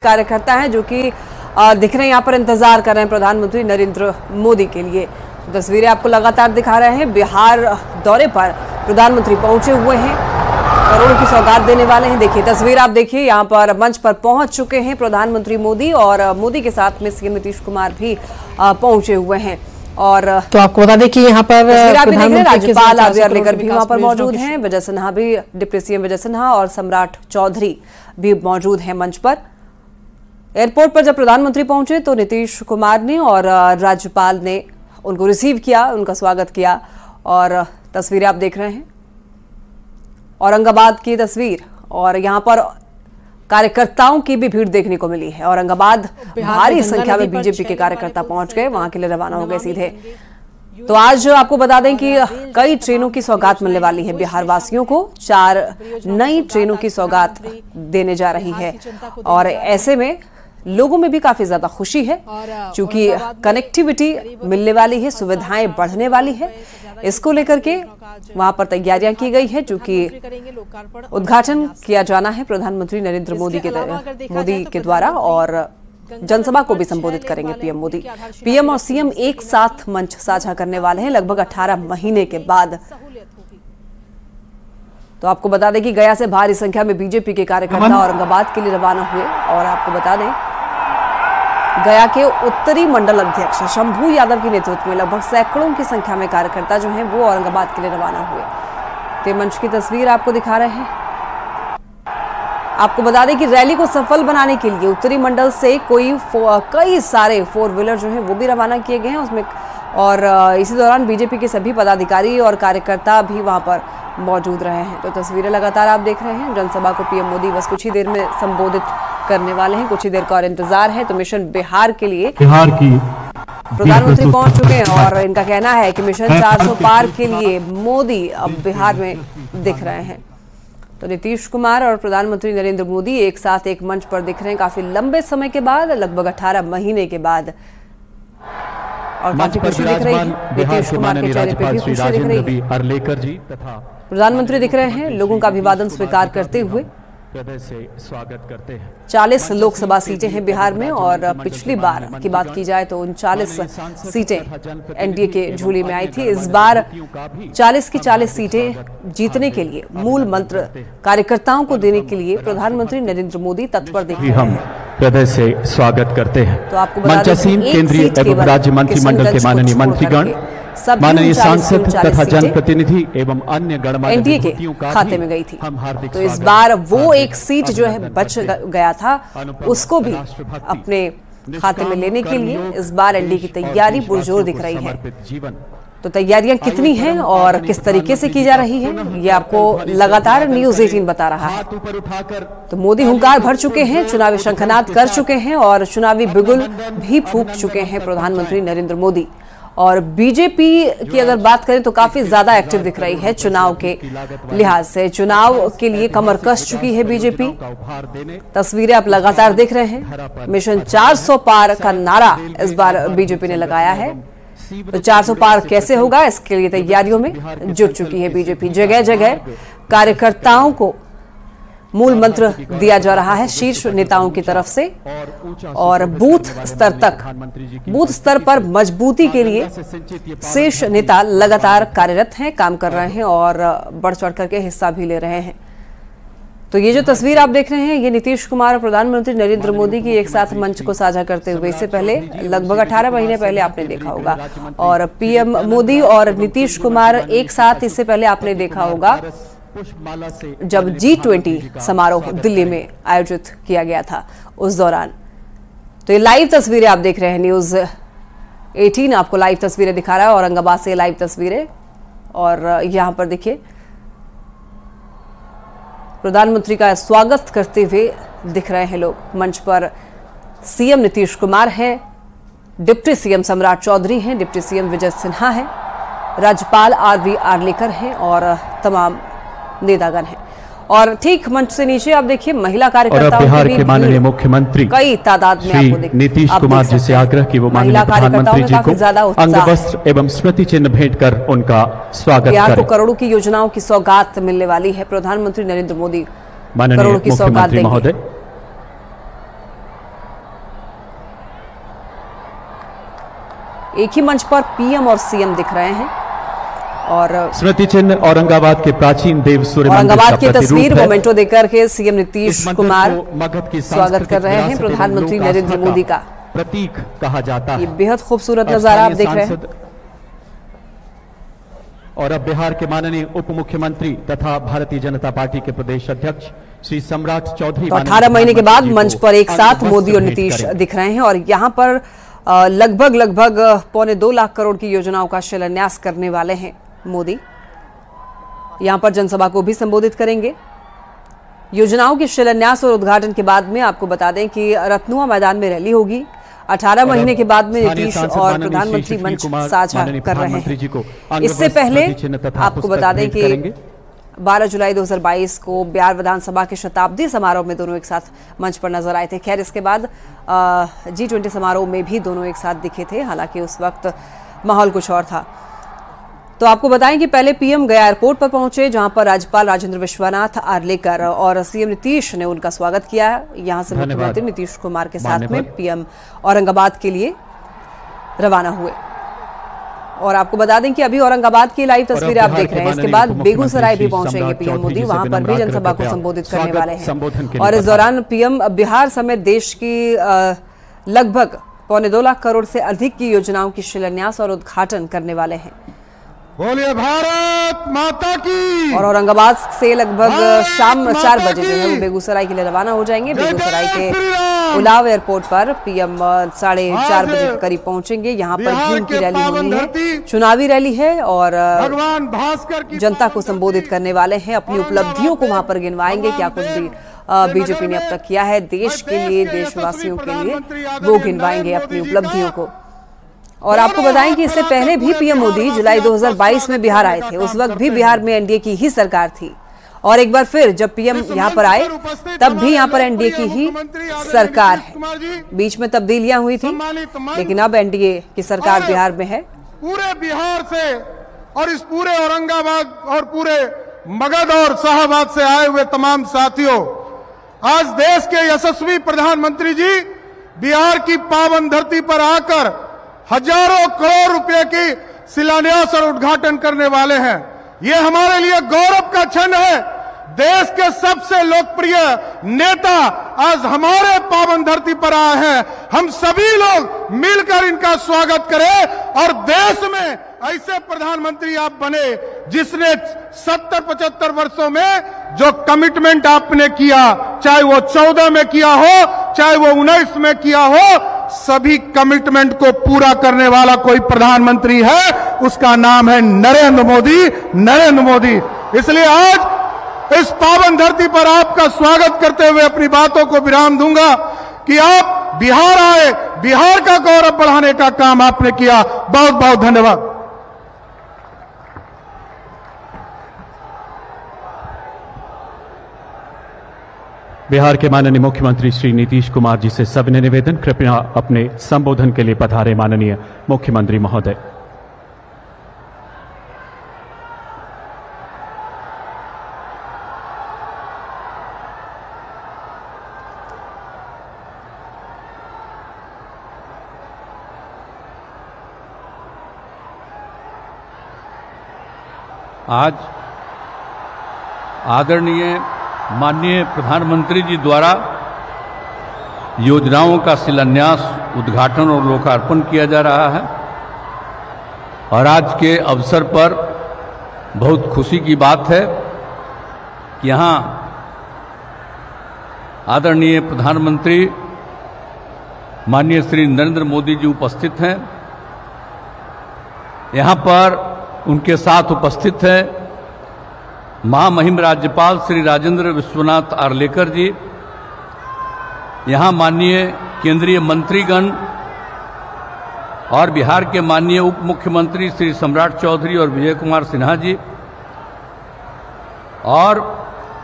कार्यकर्ता हैं जो कि दिख रहे हैं यहाँ पर इंतजार कर रहे हैं प्रधानमंत्री नरेंद्र मोदी के लिए। तो तस्वीरें आपको लगातार दिखा रहे हैं। बिहार दौरे पर प्रधानमंत्री पहुंचे हुए हैं, करोड़ों की सौगात देने वाले हैं। देखिए तस्वीर आप देखिए, यहाँ पर मंच पर पहुंच चुके हैं प्रधानमंत्री मोदी और मोदी के साथ में सीएम नीतीश कुमार भी पहुंचे हुए हैं। और तो आपको बता दें कि यहाँ पर राज्यपाल आरवी आर्लेकर भी वहां पर मौजूद हैं, विजय सिन्हा भी, डिप्टी सीएम विजय सिन्हा और सम्राट चौधरी भी मौजूद हैं मंच पर। एयरपोर्ट पर जब प्रधानमंत्री पहुंचे तो नीतीश कुमार ने और राज्यपाल ने उनको रिसीव किया, उनका स्वागत किया। और तस्वीरें आप देख रहे हैं औरंगाबाद की तस्वीर, और यहाँ पर कार्यकर्ताओं की भी भीड़ देखने को मिली है। औरंगाबाद भारी संख्या में बीजेपी के कार्यकर्ता पहुंच गए, वहां के लिए रवाना हो गए सीधे। तो आज आपको बता दें कि कई ट्रेनों की सौगात मिलने वाली है बिहार वासियों को। 4 नई ट्रेनों की सौगात देने जा रही है और ऐसे में लोगों में भी काफी ज्यादा खुशी है, क्योंकि कनेक्टिविटी मिलने वाली है, सुविधाएं बढ़ने वाली है। इसको लेकर के वहां पर तैयारियां की गई है, क्योंकि उद्घाटन किया जाना है प्रधानमंत्री नरेंद्र मोदी के द्वारा और जनसभा को भी संबोधित करेंगे पीएम मोदी। पीएम और सीएम एक साथ मंच साझा करने वाले हैं लगभग 18 महीने के बाद। तो आपको बता दें कि गया से भारी संख्या में बीजेपी के कार्यकर्ता औरंगाबाद के लिए रवाना हुए। और आपको बता दें गया के उत्तरी मंडल अध्यक्ष शंभू यादव के नेतृत्व में लगभग सैकड़ों की संख्या में कार्यकर्ता जो हैं वो औरंगाबाद के लिए रवाना हुए। तो मंच की तस्वीर आपको दिखा रहे हैं। आपको बता दें कि रैली को सफल बनाने के लिए उत्तरी मंडल से कई सारे 4 व्हीलर जो हैं वो भी रवाना किए गए हैं उसमें। और इसी दौरान बीजेपी के सभी पदाधिकारी और कार्यकर्ता भी वहां पर मौजूद रहे हैं। तो तस्वीरें लगातार आप देख रहे हैं। जनसभा को पीएम मोदी बस कुछ ही देर में संबोधित करने वाले हैं, कुछ ही देर का और इंतजार है। तो मिशन बिहार के लिए बिहार की प्रधानमंत्री पहुंच चुके हैं और इनका कहना है कि मिशन 400 पार के लिए मोदी अब बिहार में दिख रहे हैं। तो नीतीश कुमार और प्रधानमंत्री नरेंद्र मोदी एक साथ एक मंच पर दिख रहे हैं काफी लंबे समय के बाद, लगभग 18 महीने के बाद। और काफी खुशी दिख रही है नीतीश कुमार के चेहरे पे भी खुशी दिख रही है। प्रधानमंत्री दिख रहे हैं लोगों का अभिवादन स्वीकार करते हुए। हृदय से स्वागत करते हैं। 40 लोकसभा सीटें हैं बिहार में और पिछली बार की बात की जाए तो 39 सीटें एनडीए के झोली में आई थी। इस बार 40 की 40 सीटें जीतने के लिए मूल मंत्र कार्यकर्ताओं को देने के लिए प्रधानमंत्री नरेंद्र मोदी तत्पर दिख रहे हैं। हृदय से स्वागत करते हैं। तो आपको बता दें कि केंद्रीय एवं राज्य मंत्रिमंडल के माननीय मंत्रीगण, माननीय सांसद तथा जनप्रतिनिधि एवं अन्य गणमान्य एनडीए के खाते में गई थी। तो इस बार वो एक सीट जो है बच गया था उसको भी अपने खाते में लेने के लिए इस बार एनडीए की तैयारी पुरजोर दिख रही है। तो तैयारियां कितनी हैं और किस तरीके से की जा रही है ये आपको लगातार न्यूज़ 18 बता रहा है। तो मोदी हुंकार भर चुके हैं, चुनावी शंखनाद कर चुके हैं और चुनावी बिगुल भी फूंक चुके हैं प्रधानमंत्री नरेंद्र मोदी। और बीजेपी की अगर बात करें तो काफी ज्यादा एक्टिव दिख रही है चुनाव के लिहाज से। चुनाव के लिए कमर कस चुकी है बीजेपी। तस्वीरें आप लगातार देख रहे हैं। मिशन 400 पार का नारा इस बार बीजेपी ने लगाया है। तो 400 पार कैसे होगा इसके लिए तैयारियों में जुट चुकी है बीजेपी। जगह जगह कार्यकर्ताओं को मूल मंत्र दिया जा रहा है शीर्ष नेताओं की तरफ से और बूथ स्तर पर मजबूती के लिए शीर्ष नेता लगातार कार्यरत हैं, काम कर रहे हैं और बढ़ चढ़ करके हिस्सा भी ले रहे हैं। तो ये जो तस्वीर आप देख रहे हैं ये नीतीश कुमार और प्रधानमंत्री नरेंद्र मोदी की एक साथ मंच को साझा करते हुए इससे पहले लगभग 18 महीने पहले आपने देखा होगा। और पीएम मोदी और नीतीश कुमार एक साथ इससे पहले आपने देखा होगा जब G20 समारोह दिल्ली में आयोजित किया गया था उस दौरान। तो ये लाइव तस्वीरें आप देख रहे हैं, न्यूज़ 18 आपको लाइव तस्वीरें दिखा रहा है, औरंगाबाद से लाइव तस्वीरें। और यहां पर देखिए प्रधानमंत्री का स्वागत करते हुए दिख रहे हैं लोग। मंच पर सीएम नीतीश कुमार हैं, डिप्टी सीएम सम्राट चौधरी हैं, डिप्टी सीएम विजय सिन्हा हैं, राज्यपाल आरवी आर्लेकर हैं और तमाम नेतागण हैं। और ठीक मंच से नीचे आप देखिए महिला कार्यकर्ताओं बिहार के माननीय मुख्यमंत्री कई तादाद में आपको देखिए नीतीश कुमार जी से आग्रह की वो माननीय प्रधानमंत्री जी को अंगवस्त्र एवं स्मृति चिन्ह भेंट कर उनका स्वागत करें। बिहार को करोड़ों की योजनाओं की सौगात मिलने वाली है। प्रधानमंत्री नरेंद्र मोदी करोड़ों की सौगात देंगे। एक ही मंच पर पीएम और सीएम दिख रहे हैं। और स्मृति चिन्ह औरंगाबाद के प्राचीन देव सूर्य औरंगाबाद की तस्वीर मोमेंटो देकर के सीएम नीतीश कुमार स्वागत कर रहे हैं प्रधानमंत्री नरेंद्र मोदी का। प्रतीक कहा जाता है। ये बेहद खूबसूरत नजारा आप देख रहे हैं। और अब बिहार के माननीय उप मुख्यमंत्री तथा भारतीय जनता पार्टी के प्रदेश अध्यक्ष श्री सम्राट चौधरी 18 महीने के बाद मंच पर एक साथ मोदी और नीतीश दिख रहे हैं। और यहाँ पर लगभग 2.25 लाख करोड़ की योजनाओं का शिलान्यास करने वाले हैं मोदी। यहां पर जनसभा को भी संबोधित करेंगे। योजनाओं के शिलान्यास और उद्घाटन के बाद में आपको बता दें कि रत्नुआ मैदान में रैली होगी। 18 महीने के बाद में नीतीश और प्रधानमंत्री मंच साझा कर रहे हैं। इससे पहले आपको बता दें कि 12 जुलाई 2022 को बिहार विधानसभा के शताब्दी समारोह में दोनों एक साथ मंच पर नजर आए थे। खैर, इसके बाद G20 समारोह में भी दोनों एक साथ दिखे थे, हालांकि उस वक्त माहौल कुछ और था। तो आपको बताएं कि पहले पीएम गया एयरपोर्ट पर पहुंचे, जहां पर राज्यपाल राजेंद्र विश्वनाथ आर्लेकर और सीएम नीतीश ने उनका स्वागत किया। यहां से मुख्यमंत्री नीतीश कुमार के साथ में पीएम औरंगाबाद के लिए रवाना हुए। और आपको बता दें कि अभी औरंगाबाद की लाइव तस्वीरें आप देख रहे हैं। इसके बाद बेगूसराय भी पहुंचेंगे पीएम मोदी, वहां पर भी जनसभा को संबोधित करने वाले हैं। और इस दौरान पीएम बिहार समेत देश की लगभग 2.25 लाख करोड़ से अधिक की योजनाओं की शिलान्यास और उद्घाटन करने वाले हैं। बोलिए भारत माता की। और औरंगाबाद से लगभग शाम 4 बजे जो है वो बेगूसराय के लिए रवाना हो जाएंगे। बेगूसराय के उलाव एयरपोर्ट पर पीएम 4:30 बजे के करीब पहुंचेंगे। यहाँ पर भी उनकी रैली होनी है, चुनावी रैली है, और जनता को संबोधित करने वाले हैं। अपनी उपलब्धियों को वहां पर गिनवाएंगे, क्या कुछ भी बीजेपी ने अब तक किया है देश के लिए, देशवासियों के लिए, वो गिनवाएंगे अपनी उपलब्धियों को। और आपको बताएं कि इससे पहले भी पीएम मोदी जुलाई 2022 में बिहार आए थे। उस वक्त भी बिहार में एनडीए की ही सरकार थी। और एक बार फिर जब पीएम यहां पर आए तब भी यहां पर एनडीए की ही सरकार है। बीच में तब्दीलियां हुई थी, लेकिन अब एनडीए की सरकार बिहार में है। पूरे बिहार से और इस पूरे औरंगाबाद और पूरे मगध और शाहबाद से आए हुए तमाम साथियों, आज देश के यशस्वी प्रधानमंत्री जी बिहार की पावन धरती पर आकर हजारों करोड़ रुपए की शिलान्यास और उद्घाटन करने वाले हैं। ये हमारे लिए गौरव का क्षण है। देश के सबसे लोकप्रिय नेता आज हमारे पावन धरती पर आए हैं। हम सभी लोग मिलकर इनका स्वागत करें और देश में ऐसे प्रधानमंत्री आप बने जिसने 70-75 वर्षों में जो कमिटमेंट आपने किया, चाहे वो 14 में किया हो, चाहे वो 19 में किया हो, सभी कमिटमेंट को पूरा करने वाला कोई प्रधानमंत्री है, उसका नाम है नरेंद्र मोदी। नरेंद्र मोदी। इसलिए आज इस पावन धरती पर आपका स्वागत करते हुए अपनी बातों को विराम दूंगा कि आप बिहार आए, बिहार का गौरव बढ़ाने का काम आपने किया। बहुत बहुत धन्यवाद। बिहार के माननीय मुख्यमंत्री श्री नीतीश कुमार जी से सविनय निवेदन, कृपया अपने संबोधन के लिए पधारे माननीय मुख्यमंत्री महोदय। आज आदरणीय माननीय प्रधानमंत्री जी द्वारा योजनाओं का शिलान्यास, उद्घाटन और लोकार्पण किया जा रहा है। और आज के अवसर पर बहुत खुशी की बात है कि यहाँ आदरणीय प्रधानमंत्री माननीय श्री नरेंद्र मोदी जी उपस्थित हैं। यहाँ पर उनके साथ उपस्थित हैं महामहिम राज्यपाल श्री राजेंद्र विश्वनाथ आर्लेकर जी, यहाँ माननीय केंद्रीय मंत्रीगण और बिहार के माननीय उप मुख्यमंत्री श्री सम्राट चौधरी और विजय कुमार सिन्हा जी, और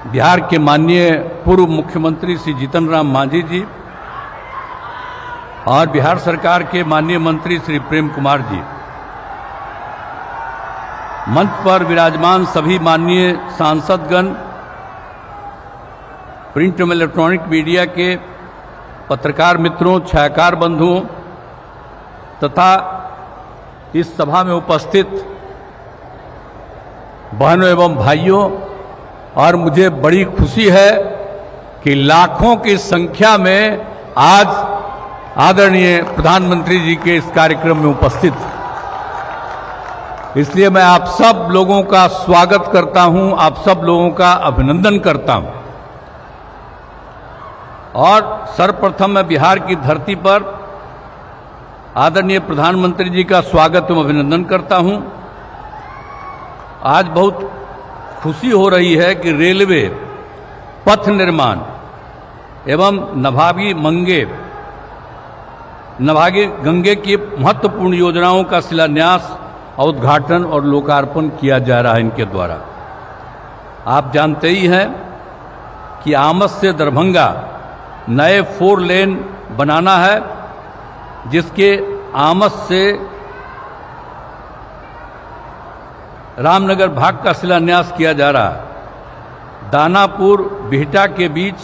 बिहार के माननीय पूर्व मुख्यमंत्री श्री जीतन राम मांझी जी, और बिहार सरकार के माननीय मंत्री श्री प्रेम कुमार जी, मंच पर विराजमान सभी माननीय सांसदगण, प्रिंट एवं इलेक्ट्रॉनिक मीडिया के पत्रकार मित्रों, छायाकार बंधुओं तथा इस सभा में उपस्थित बहनों एवं भाइयों, और मुझे बड़ी खुशी है कि लाखों की संख्या में आज आदरणीय प्रधानमंत्री जी के इस कार्यक्रम में उपस्थित, इसलिए मैं आप सब लोगों का स्वागत करता हूं, आप सब लोगों का अभिनंदन करता हूं। और सर्वप्रथम मैं बिहार की धरती पर आदरणीय प्रधानमंत्री जी का स्वागत एवं अभिनंदन करता हूं। आज बहुत खुशी हो रही है कि रेलवे, पथ निर्माण एवं नभागी गंगे की महत्वपूर्ण योजनाओं का शिलान्यास, उद्घाटन और लोकार्पण किया जा रहा है इनके द्वारा। आप जानते ही हैं कि आमस से दरभंगा नए 4 लेन बनाना है, जिसके आमस से रामनगर भाग का शिलान्यास किया जा रहा है। दानापुर बिहटा के बीच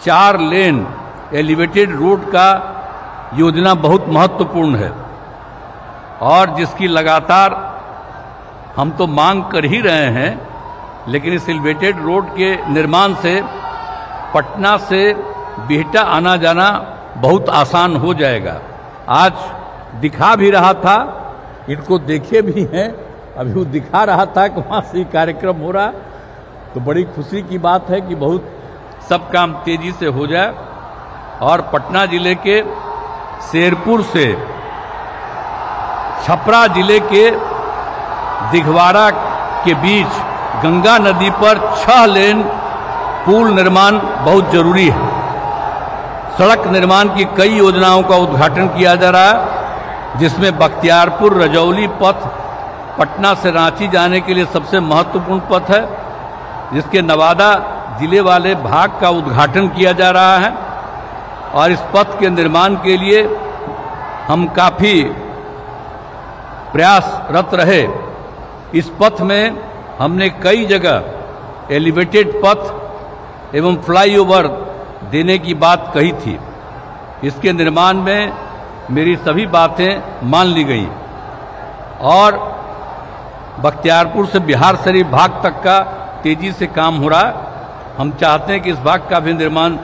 4 लेन एलिवेटेड रोड का योजना बहुत महत्वपूर्ण है और जिसकी लगातार हम तो मांग कर ही रहे हैं, लेकिन इस एलिवेटेड रोड के निर्माण से पटना से बिहटा आना जाना बहुत आसान हो जाएगा। आज दिखा भी रहा था, इनको देखे भी हैं, अभी वो दिखा रहा था कि वहाँ से कार्यक्रम हो रहा, तो बड़ी खुशी की बात है कि बहुत सब काम तेजी से हो जाए। और पटना जिले के शेरपुर से छपरा जिले के दिघवाड़ा के बीच गंगा नदी पर 6 लेन पुल निर्माण बहुत जरूरी है। सड़क निर्माण की कई योजनाओं का उद्घाटन किया जा रहा है, जिसमें बख्तियारपुर रजौली पथ पटना से रांची जाने के लिए सबसे महत्वपूर्ण पथ है, जिसके नवादा जिले वाले भाग का उद्घाटन किया जा रहा है। और इस पथ के निर्माण के लिए हम काफ़ी प्रयासरत रहे। इस पथ में हमने कई जगह एलिवेटेड पथ एवं फ्लाईओवर देने की बात कही थी। इसके निर्माण में मेरी सभी बातें मान ली गई और बख्तियारपुर से बिहार शरीफ भाग तक का तेजी से काम हो रहा है। हम चाहते हैं कि इस भाग का भी निर्माण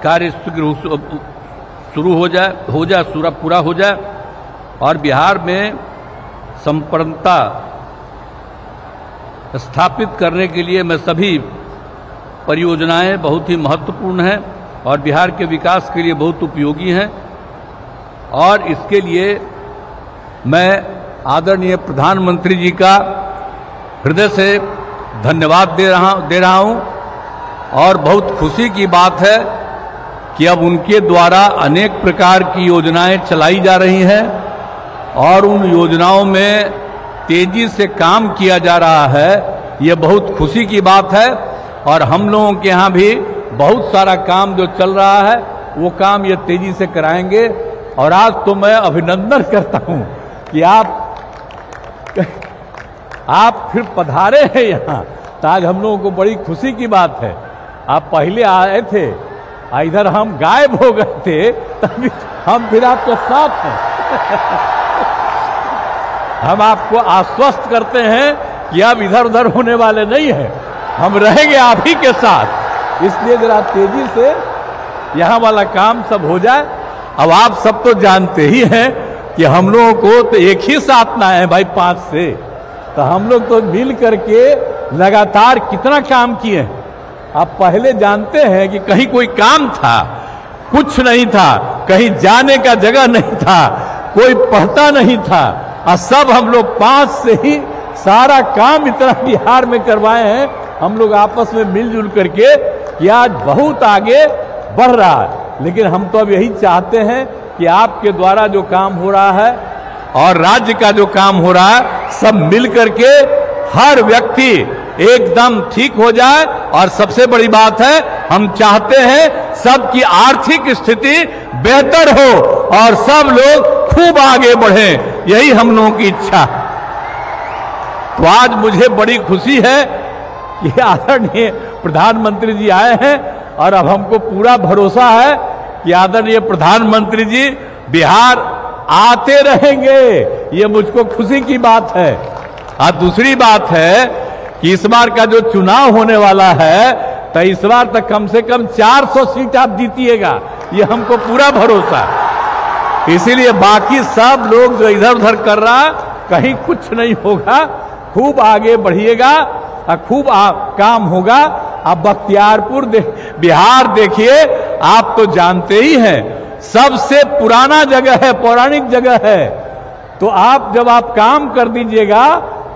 कार्य शुरू हो जाए, पूरा हो जाए और बिहार में संप्रभुता स्थापित करने के लिए मैं सभी परियोजनाएं बहुत ही महत्वपूर्ण हैं और बिहार के विकास के लिए बहुत उपयोगी हैं। और इसके लिए मैं आदरणीय प्रधानमंत्री जी का हृदय से धन्यवाद दे रहा हूं और बहुत खुशी की बात है कि अब उनके द्वारा अनेक प्रकार की योजनाएं चलाई जा रही हैं और उन योजनाओं में तेजी से काम किया जा रहा है। ये बहुत खुशी की बात है और हम लोगों के यहाँ भी बहुत सारा काम जो चल रहा है वो काम ये तेजी से कराएंगे। और आज तो मैं अभिनंदन करता हूँ कि आप फिर पधारे हैं यहाँ, तो आज हम लोगों को बड़ी खुशी की बात है। आप पहले आए थे, इधर हम गायब हो गए थे, तभी हम फिर आपके साथ हैं। हम आपको आश्वस्त करते हैं कि अब इधर उधर होने वाले नहीं हैं, हम रहेंगे आप ही के साथ। इसलिए जरा तेजी से यहाँ वाला काम सब हो जाए। अब आप सब तो जानते ही हैं कि हम लोगों को तो एक ही साथ ना है भाई 5 से, तो हम लोग तो मिल करके लगातार कितना काम किए हैं। आप पहले जानते हैं कि कहीं कोई काम था, कुछ नहीं था, कहीं जाने का जगह नहीं था, कोई पढ़ता नहीं था, और सब हम लोग 5 से ही सारा काम इतना बिहार में करवाए हैं। हम लोग आपस में मिलजुल करके कि आज बहुत आगे बढ़ रहा है। लेकिन हम तो अब यही चाहते हैं कि आपके द्वारा जो काम हो रहा है और राज्य का जो काम हो रहा है, सब मिल करके हर व्यक्ति एकदम ठीक हो जाए। और सबसे बड़ी बात है, हम चाहते हैं सबकी आर्थिक स्थिति बेहतर हो और सब लोग खूब आगे बढ़ें, यही हम लोगों की इच्छा। तो आज मुझे बड़ी खुशी है कि आदरणीय प्रधानमंत्री जी आए हैं और अब हमको पूरा भरोसा है कि आदरणीय प्रधानमंत्री जी बिहार आते रहेंगे, ये मुझको खुशी की बात है। और दूसरी बात है कि इस बार का जो चुनाव होने वाला है तो इस बार तक कम से कम 400 सीट आप जीतिएगा, ये हमको पूरा भरोसा है। इसीलिए बाकी सब लोग जो इधर उधर कर रहा, कहीं कुछ नहीं होगा, खूब आगे बढ़िएगा और खूब काम होगा। अब बख्तियारपुर बिहार देखिए, आप तो जानते ही हैं सबसे पुराना जगह है, पौराणिक जगह है। तो आप जब आप काम कर दीजिएगा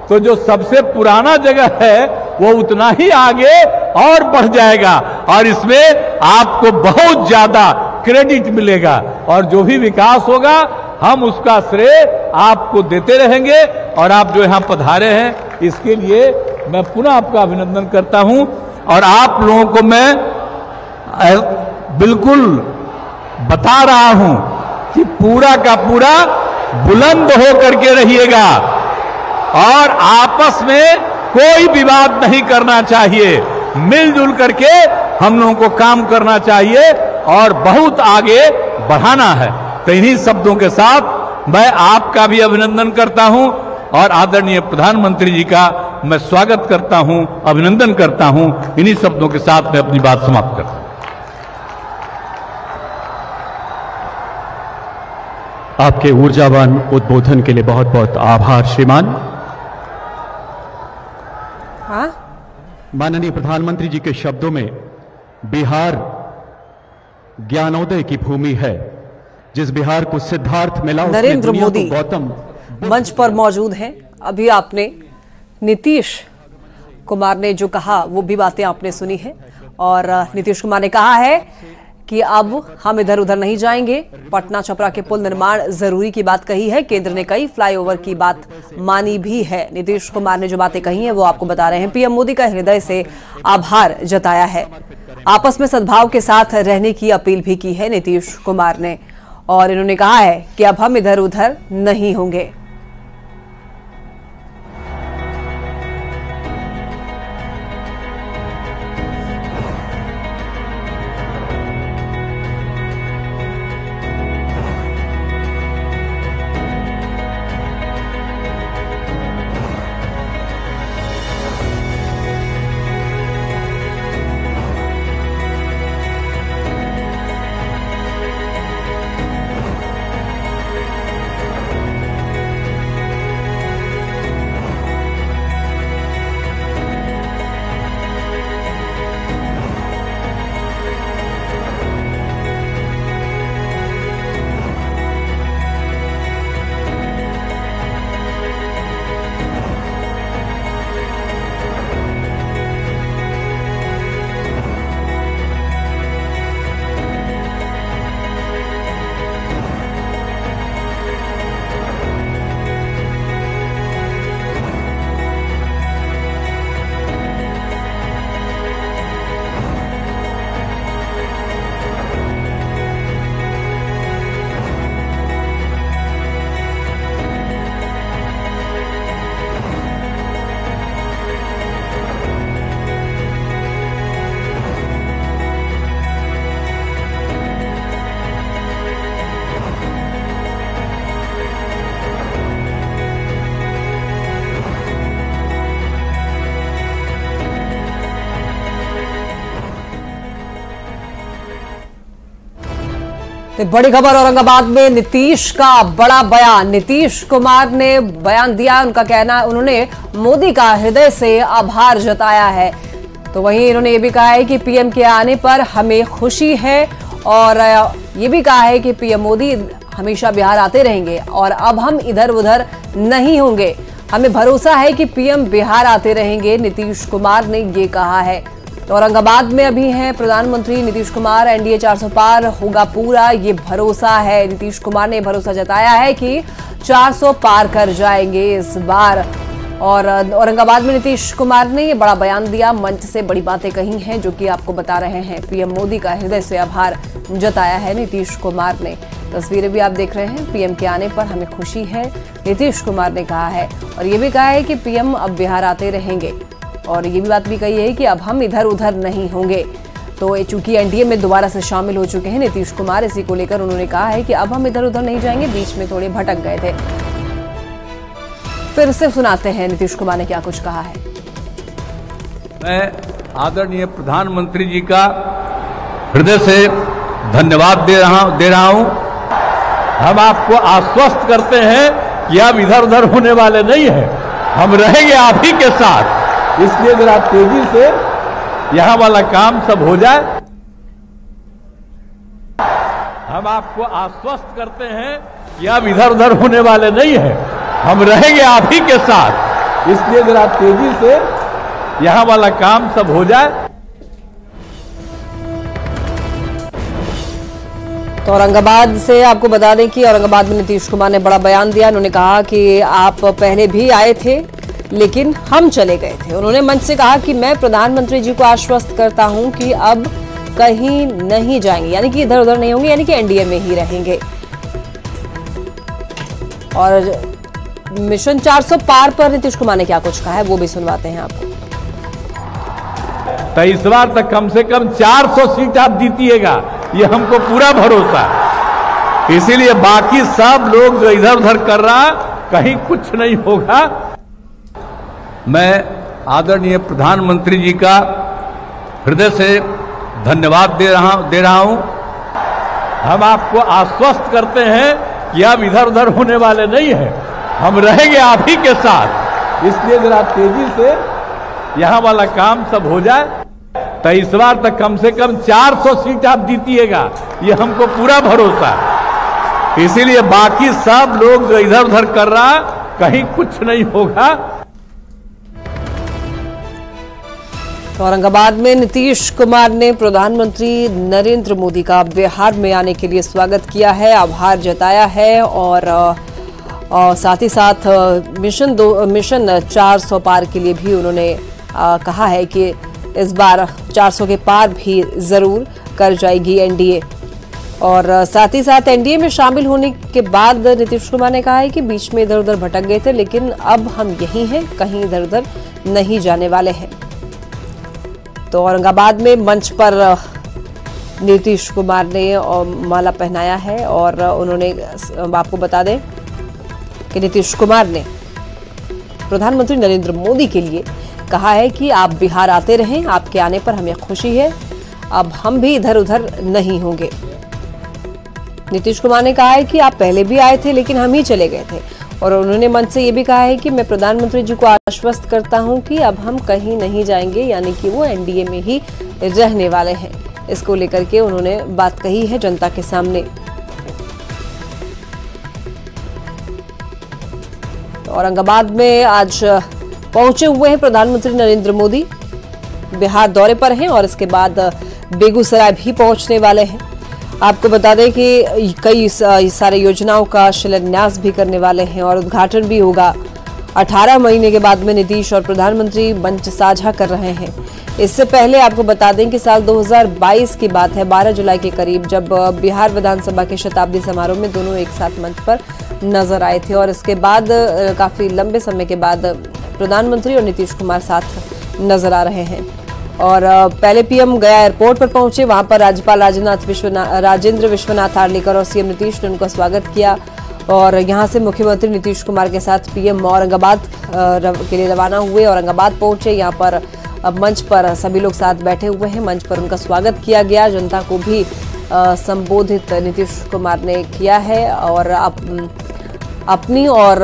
तो जो सबसे पुराना जगह है वो उतना ही आगे और बढ़ जाएगा और इसमें आपको बहुत ज्यादा क्रेडिट मिलेगा और जो भी विकास होगा हम उसका श्रेय आपको देते रहेंगे। और आप जो यहां पधारे हैं इसके लिए मैं पुनः आपका अभिनंदन करता हूं और आप लोगों को मैं बिल्कुल बता रहा हूं कि पूरा का पूरा बुलंद होकर के रहिएगा और आपस में कोई विवाद नहीं करना चाहिए, मिलजुल करके हम लोगों को काम करना चाहिए और बहुत आगे बढ़ाना है। तो इन्हीं शब्दों के साथ मैं आपका भी अभिनंदन करता हूं और आदरणीय प्रधानमंत्री जी का मैं स्वागत करता हूं, अभिनंदन करता हूं। इन्हीं शब्दों के साथ मैं अपनी बात समाप्त करता हूं। आपके ऊर्जावान उद्बोधन के लिए बहुत बहुत आभार श्रीमान। माननीय प्रधानमंत्री जी के शब्दों में बिहार ज्ञानोदय की भूमि है, जिस बिहार को सिद्धार्थ मिला। नरेंद्र मोदी गौतम मंच पर मौजूद हैं। अभी आपने नीतीश कुमार ने जो कहा वो भी बातें आपने सुनी है और नीतीश कुमार ने कहा है कि अब हम इधर उधर नहीं जाएंगे। पटना छपरा के पुल निर्माण जरूरी की बात कही है। केंद्र ने कई फ्लाईओवर की बात मानी भी है। नीतीश कुमार ने जो बातें कही हैं वो आपको बता रहे हैं। पीएम मोदी का हृदय से आभार जताया है। आपस में सद्भाव के साथ रहने की अपील भी की है नीतीश कुमार ने और इन्होंने कहा है कि अब हम इधर उधर नहीं होंगे। बड़ी खबर औरंगाबाद में नीतीश का बड़ा बयान। नीतीश कुमार ने बयान दिया। उनका कहना, उन्होंने मोदी का हृदय से आभार जताया है। तो वहीं इन्होंने ये भी कहा है कि पीएम के आने पर हमें खुशी है और ये भी कहा है कि पीएम मोदी हमेशा बिहार आते रहेंगे और अब हम इधर उधर नहीं होंगे। हमें भरोसा है कि पीएम बिहार आते रहेंगे, नीतीश कुमार ने ये कहा है। तो औरंगाबाद में अभी हैं प्रधानमंत्री नीतीश कुमार। एनडीए 400 पार होगा पूरा, ये भरोसा है। नीतीश कुमार ने भरोसा जताया है कि 400 पार कर जाएंगे इस बार। और औरंगाबाद में नीतीश कुमार ने ये बड़ा बयान दिया, मंच से बड़ी बातें कही हैं जो कि आपको बता रहे हैं। पीएम मोदी का हृदय से आभार जताया है नीतीश कुमार ने। तस्वीरें भी आप देख रहे हैं। पीएम के आने पर हमें खुशी है, नीतीश कुमार ने कहा है। और ये भी कहा है कि पीएम अब बिहार आते रहेंगे और ये भी बात भी कही है कि अब हम इधर उधर नहीं होंगे। तो चूंकि एनडीए में दोबारा से शामिल हो चुके हैं नीतीश कुमार, इसी को लेकर उन्होंने कहा है कि अब हम इधर उधर नहीं जाएंगे, बीच में थोड़े भटक गए थे। फिर से सुनाते हैं नीतीश कुमार ने क्या कुछ कहा है। मैं आदरणीय प्रधानमंत्री जी का हृदय से धन्यवाद दे रहा हूं। हम आपको आश्वस्त करते हैं कि अब इधर उधर होने वाले नहीं हैं, हम रहेंगे आप ही के साथ। इसलिए जरा तेजी से यहां वाला काम सब हो जाए। हम आपको आश्वस्त करते हैं कि अब इधर उधर होने वाले नहीं हैं, हम रहेंगे आप ही के साथ। इसलिए जरा तेजी से यहां वाला काम सब हो जाए। तो औरंगाबाद से आपको बता दें कि औरंगाबाद में नीतीश कुमार ने बड़ा बयान दिया। उन्होंने कहा कि आप पहले भी आए थे लेकिन हम चले गए थे। उन्होंने मंच से कहा कि मैं प्रधानमंत्री जी को आश्वस्त करता हूं कि अब कहीं नहीं जाएंगे, यानी कि इधर उधर नहीं होंगे, यानी कि एनडीए में ही रहेंगे। और मिशन 400 पार पर नीतीश कुमार ने क्या कुछ कहा है वो भी सुनवाते हैं आपको। तो इस बार तक कम से कम 400 सीट आप जीतिएगा, ये हमको पूरा भरोसा है। इसीलिए बाकी सब लोग जो इधर उधर कर रहा कहीं कुछ नहीं होगा। मैं आदरणीय प्रधानमंत्री जी का हृदय से धन्यवाद दे रहा हूं। हम आपको आश्वस्त करते हैं कि अब इधर उधर होने वाले नहीं हैं, हम रहेंगे आप ही के साथ। इसलिए जरा तेजी से यहां वाला काम सब हो जाए। तो इस बार तक कम से कम 400 सीट आप जीतिएगा, ये हमको पूरा भरोसा है। इसीलिए बाकी सब लोग जो इधर उधर कर रहा कहीं कुछ नहीं होगा। तो औरंगाबाद में नीतीश कुमार ने प्रधानमंत्री नरेंद्र मोदी का बिहार में आने के लिए स्वागत किया है, आभार जताया है और साथ ही साथ मिशन 400 पार के लिए भी उन्होंने कहा है कि इस बार 400 के पार भी जरूर कर जाएगी एनडीए। और साथ ही साथ एनडीए में शामिल होने के बाद नीतीश कुमार ने कहा है कि बीच में इधर उधर भटक गए थे लेकिन अब हम यहीं हैं, कहीं इधर उधर नहीं जाने वाले हैं। तो औरंगाबाद में मंच पर नीतीश कुमार ने माला पहनाया है और उन्होंने, आपको बता दें कि नीतीश कुमार ने प्रधानमंत्री नरेंद्र मोदी के लिए कहा है कि आप बिहार आते रहें, आपके आने पर हमें खुशी है, अब हम भी इधर उधर नहीं होंगे। नीतीश कुमार ने कहा है कि आप पहले भी आए थे लेकिन हम ही चले गए थे। और उन्होंने मंच से ये भी कहा है कि मैं प्रधानमंत्री जी को आश्वस्त करता हूं कि अब हम कहीं नहीं जाएंगे, यानी कि वो एनडीए में ही रहने वाले हैं। इसको लेकर के उन्होंने बात कही है जनता के सामने। औरंगाबाद में आज पहुंचे हुए हैं प्रधानमंत्री नरेंद्र मोदी, बिहार दौरे पर हैं और इसके बाद बेगूसराय भी पहुंचने वाले हैं। आपको बता दें कि कई सारे योजनाओं का शिलान्यास भी करने वाले हैं और उद्घाटन भी होगा। 18 महीने के बाद में नीतीश और प्रधानमंत्री मंच साझा कर रहे हैं। इससे पहले आपको बता दें कि साल 2022 की बात है, 12 जुलाई के करीब, जब बिहार विधानसभा के शताब्दी समारोह में दोनों एक साथ मंच पर नजर आए थे। और इसके बाद काफी लंबे समय के बाद प्रधानमंत्री और नीतीश कुमार साथ नजर आ रहे हैं। और पहले पीएम गया एयरपोर्ट पर पहुंचे, वहां पर राज्यपाल राजेंद्र विश्वनाथ आर्लेकर और सीएम नीतीश ने उनका स्वागत किया। और यहां से मुख्यमंत्री नीतीश कुमार के साथ पीएम औरंगाबाद के लिए रवाना हुए, औरंगाबाद पहुंचे। यहां पर मंच पर सभी लोग साथ बैठे हुए हैं, मंच पर उनका स्वागत किया गया। जनता को भी संबोधित नीतीश कुमार ने किया है और अपनी और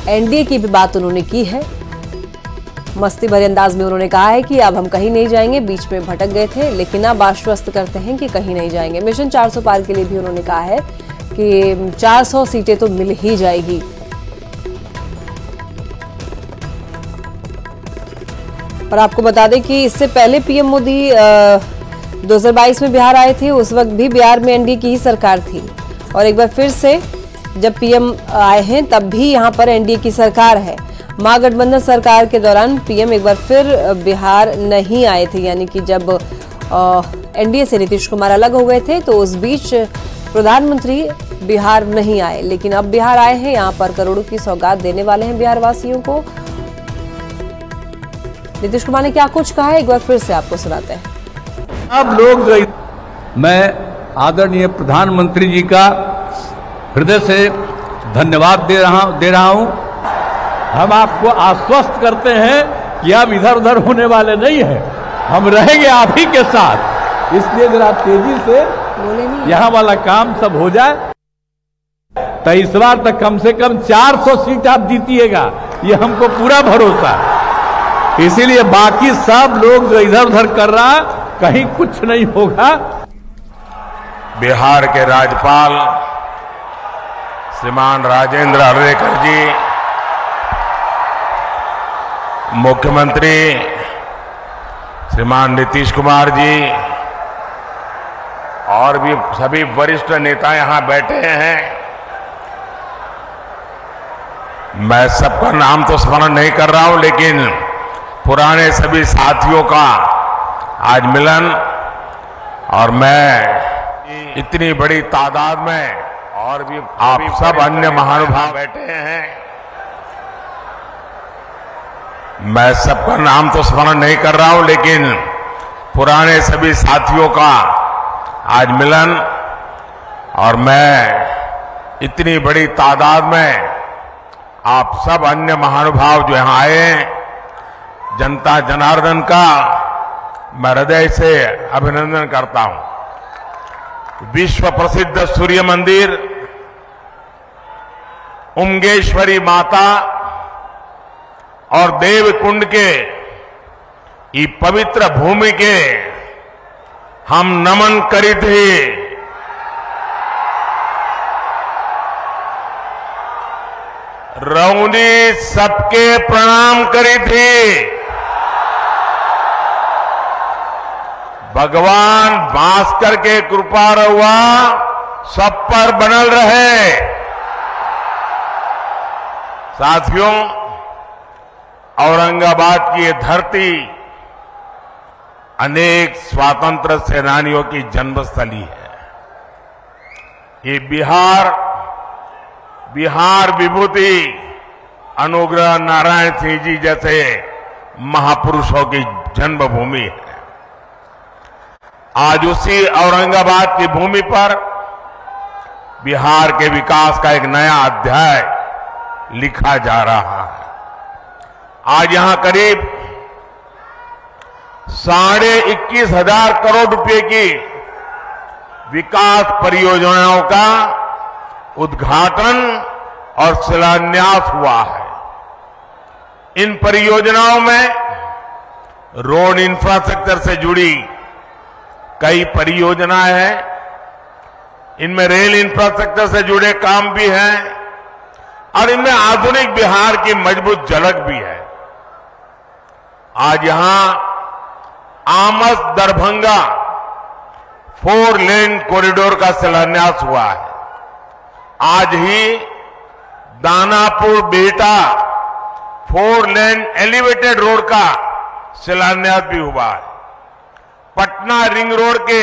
एनडीए की भी बात उन्होंने की है। मस्ती भरे अंदाज में उन्होंने कहा है कि अब हम कहीं नहीं जाएंगे, बीच में भटक गए थे लेकिन अब आश्वस्त करते हैं कि कहीं नहीं जाएंगे। मिशन 400 पार के लिए भी उन्होंने कहा है कि 400 सीटें तो मिल ही जाएगी। और आपको बता दें कि इससे पहले पीएम मोदी 2022 में बिहार आए थे, उस वक्त भी बिहार में एनडीए की ही सरकार थी। और एक बार फिर से जब पीएम आए हैं तब भी यहाँ पर एनडीए की सरकार है। महागठबंधन सरकार के दौरान पीएम एक बार फिर बिहार नहीं आए थे, यानी कि जब एनडीए से नीतीश कुमार अलग हो गए थे तो उस बीच प्रधानमंत्री बिहार नहीं आए, लेकिन अब बिहार आए हैं। यहाँ पर करोड़ों की सौगात देने वाले हैं बिहार वासियों को। नीतीश कुमार ने क्या कुछ कहा है एक बार फिर से आपको सुनाते हैं। अब लोग, मैं आदरणीय प्रधानमंत्री जी का हृदय से धन्यवाद दे रहा हूं। हम आपको आश्वस्त करते हैं कि अब इधर उधर होने वाले नहीं है, हम रहेंगे आप ही के साथ। इसलिए जरा तेजी से यहाँ वाला काम सब हो जाए, तो इस बार तक कम से कम 400 सीट आप जीतिएगा, ये हमको पूरा भरोसा है। इसीलिए बाकी सब लोग जो इधर उधर कर रहा, कहीं कुछ नहीं होगा। बिहार के राज्यपाल श्रीमान राजेंद्र अर्लेकर जी, मुख्यमंत्री श्रीमान नीतीश कुमार जी और भी सभी वरिष्ठ नेता यहां बैठे हैं। मैं सबका नाम तो स्मरण नहीं कर रहा हूं, लेकिन पुराने सभी साथियों का आज मिलन, और मैं इतनी बड़ी तादाद में और भी आप सब अन्य महानुभाव बैठे हैं। मैं सबका नाम तो स्मरण नहीं कर रहा हूं, लेकिन पुराने सभी साथियों का आज मिलन, और मैं इतनी बड़ी तादाद में आप सब अन्य महानुभाव जो यहां आए, जनता जनार्दन का मैं हृदय से अभिनंदन करता हूं। विश्व प्रसिद्ध सूर्य मंदिर, उमगेश्वरी माता और देवकुंड के ये पवित्र भूमि के हम नमन करी थे। रौनी सबके प्रणाम करी थी। भगवान भास्कर के कृपा रहुआ सब पर बनल रहे। साथियों, औरंगाबाद की ये धरती अनेक स्वातंत्र सेनानियों की जन्मस्थली है। ये बिहार विभूति अनुग्रह नारायण सिंह जी जैसे महापुरुषों की जन्मभूमि है। आज उसी औरंगाबाद की भूमि पर बिहार के विकास का एक नया अध्याय लिखा जा रहा है। आज यहां करीब 21,500 करोड़ रुपए की विकास परियोजनाओं का उद्घाटन और शिलान्यास हुआ है। इन परियोजनाओं में रोड इंफ्रास्ट्रक्चर से जुड़ी कई परियोजनाएं हैं। इनमें रेल इंफ्रास्ट्रक्चर से जुड़े काम भी हैं और इनमें आधुनिक बिहार की मजबूत झलक भी है। आज यहां आमस दरभंगा 4 लेन कॉरिडोर का शिलान्यास हुआ है। आज ही दानापुर बेटा 4 लेन एलिवेटेड रोड का शिलान्यास भी हुआ है। पटना रिंग रोड के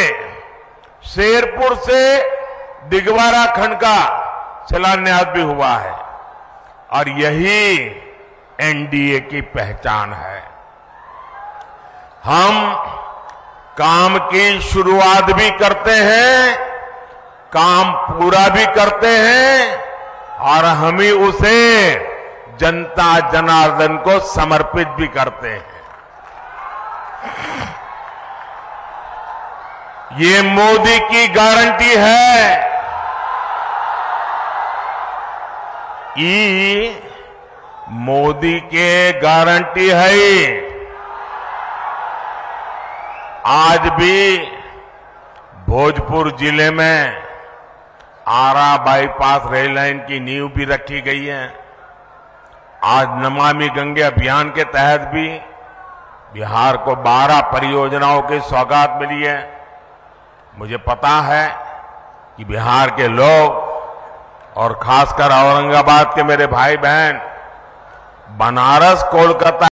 शेरपुर से दिगवारा खंड का शिलान्यास भी हुआ है। और यही एनडीए की पहचान है। हम काम की शुरुआत भी करते हैं, काम पूरा भी करते हैं और हम ही उसे जनता जनार्दन को समर्पित भी करते हैं। ये मोदी की गारंटी है। ये मोदी के गारंटी है। आज भी भोजपुर जिले में आरा बाईपास रेल लाइन की नींव भी रखी गई है। आज नमामि गंगे अभियान के तहत भी बिहार को 12 परियोजनाओं की सौगात मिली है। मुझे पता है कि बिहार के लोग और खासकर औरंगाबाद के मेरे भाई बहन बनारस, कोलकाता